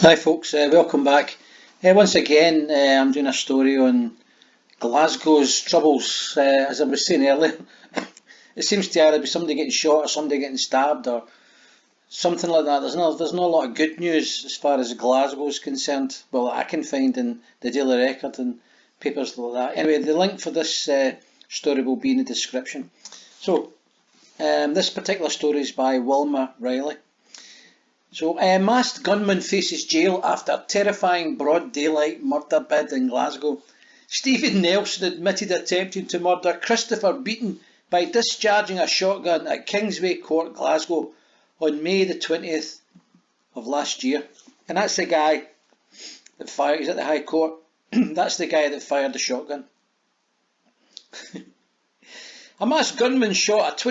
Hi folks, welcome back. Once again, I'm doing a story on Glasgow's troubles. As I was saying earlier, it seems to either be somebody getting shot or somebody getting stabbed or something like that. There's not a lot of good news as far as Glasgow is concerned. Well, I can find in the Daily Record and papers like that. Anyway, the link for this story will be in the description. So, this particular story is by Wilma Riley. So, a masked gunman faces jail after terrifying broad daylight murder bid in Glasgow. Stephen Nelson admitted attempting to murder Christopher Beaton by discharging a shotgun at Kingsway Court, Glasgow, on May the 20th of last year. And that's the guy that fired, he's at the High Court, that's the guy that fired the shotgun. A masked gunman shot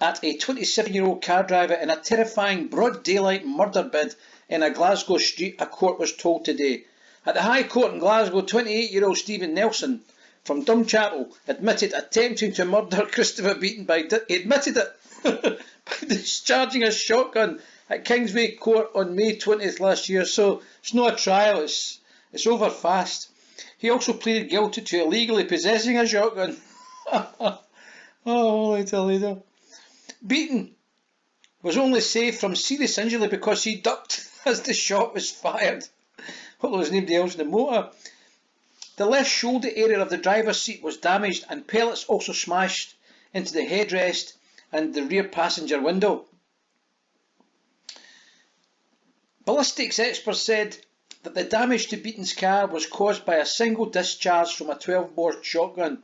at a 27-year-old car driver in a terrifying broad daylight murder bid in a Glasgow street, a court was told today. At the High Court in Glasgow, 28-year-old Stephen Nelson from Dumchapel admitted attempting to murder Christopher Beaton by discharging a shotgun at Kingsway Court on May 20th last year. So it's not a trial, it's over fast. He also pleaded guilty to illegally possessing a shotgun. Oh, later. Beaton was only saved from serious injury because he ducked as the shot was fired. Well, there was nobody else in the motor. The left shoulder area of the driver's seat was damaged and pellets also smashed into the headrest and the rear passenger window. Ballistics experts said that the damage to Beaton's car was caused by a single discharge from a 12-bore shotgun.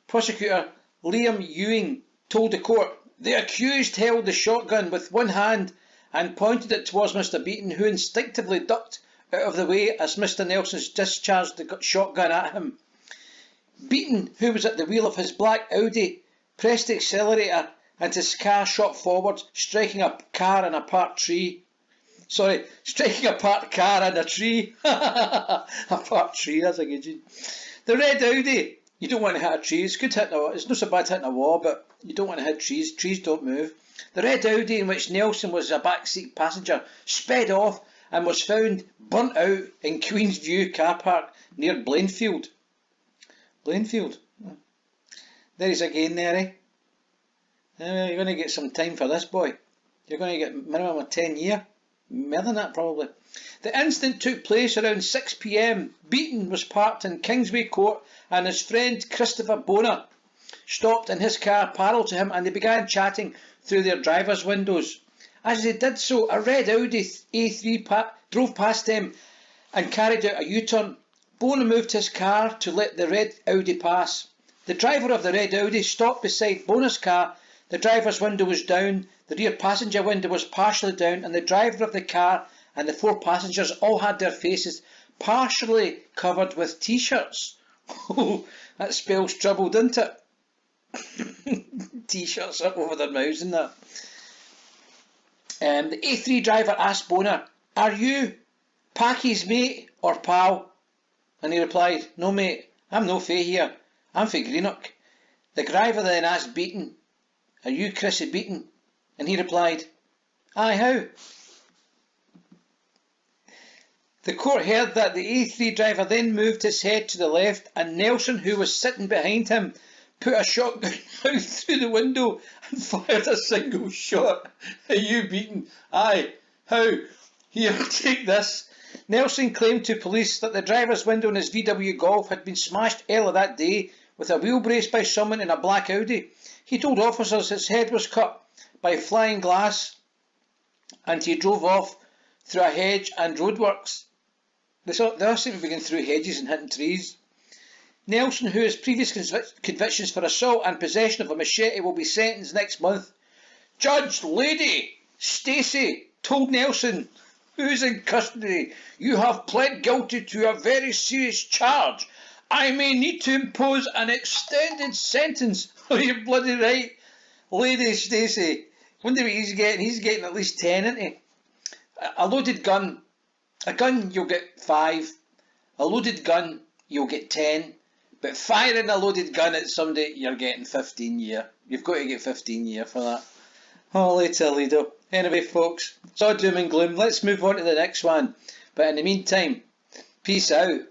Prosecutor Liam Ewing told the court, "The accused held the shotgun with one hand and pointed it towards Mr. Beaton, who instinctively ducked out of the way as Mr. Nelson discharged the shotgun at him. Beaton, who was at the wheel of his black Audi, pressed the accelerator and his car shot forward, striking a car and a parked tree. Striking a parked car and a tree. A parked tree, that's a good one. The red Audi, you don't want to hit a tree. It's good hitting it's not so bad hitting a wall, but you don't want to hit trees. Trees don't move. The red Audi, in which Nelson was a backseat passenger, sped off and was found burnt out in Queensview car park near Blainfield. Blainfield? There he's again there, eh? You're going to get some time for this boy. You're going to get minimum of 10 years. More than that, probably. The incident took place around 6 p.m. Beaton was parked in Kingsway Court and his friend Christopher Boner stopped in his car parallel to him and they began chatting through their driver's windows. As they did so, a red Audi A3 drove past them and carried out a U-turn. Boner moved his car to let the red Audi pass. The driver of the red Audi stopped beside Boner's car. The driver's window was down, the rear passenger window was partially down, and the driver of the car and the 4 passengers all had their faces partially covered with t-shirts. Oh, that spells trouble, doesn't it? T-shirts up over their mouths and that. The A3 driver asked Boner, "Are you Packy's mate or pal?" And he replied, "No mate, I'm no fae here, I'm fae Greenock." The driver then asked Beaton, "Are you Chrissy Beaton?" And he replied, "Aye, how?" The court heard that the A3 driver then moved his head to the left and Nelson, who was sitting behind him, put a shotgun out through the window and fired a single shot. "Are you Beaton?" "Aye, how?" "Here, take this." Nelson claimed to police that the driver's window in his VW Golf had been smashed earlier that day with a wheel brace by someone in a black Audi. He told officers his head was cut by flying glass and he drove off through a hedge and roadworks. They all seem to be going through hedges and hitting trees. Nelson, who has previous convictions for assault and possession of a machete, will be sentenced next month. Judge Lady Stacey told Nelson, who's in custody, "You have pled guilty to a very serious charge. I may need to impose an extended sentence." Oh, you're bloody right, Lady Stacey. Wonder what he's getting. He's getting at least 10, isn't he? A loaded gun. A gun, you'll get 5. A loaded gun, you'll get 10. But firing a loaded gun at somebody, you're getting 15 years. You've got to get 15 years for that. Oh, later, Lido. Anyway, folks, it's all doom and gloom. Let's move on to the next one. But in the meantime, peace out.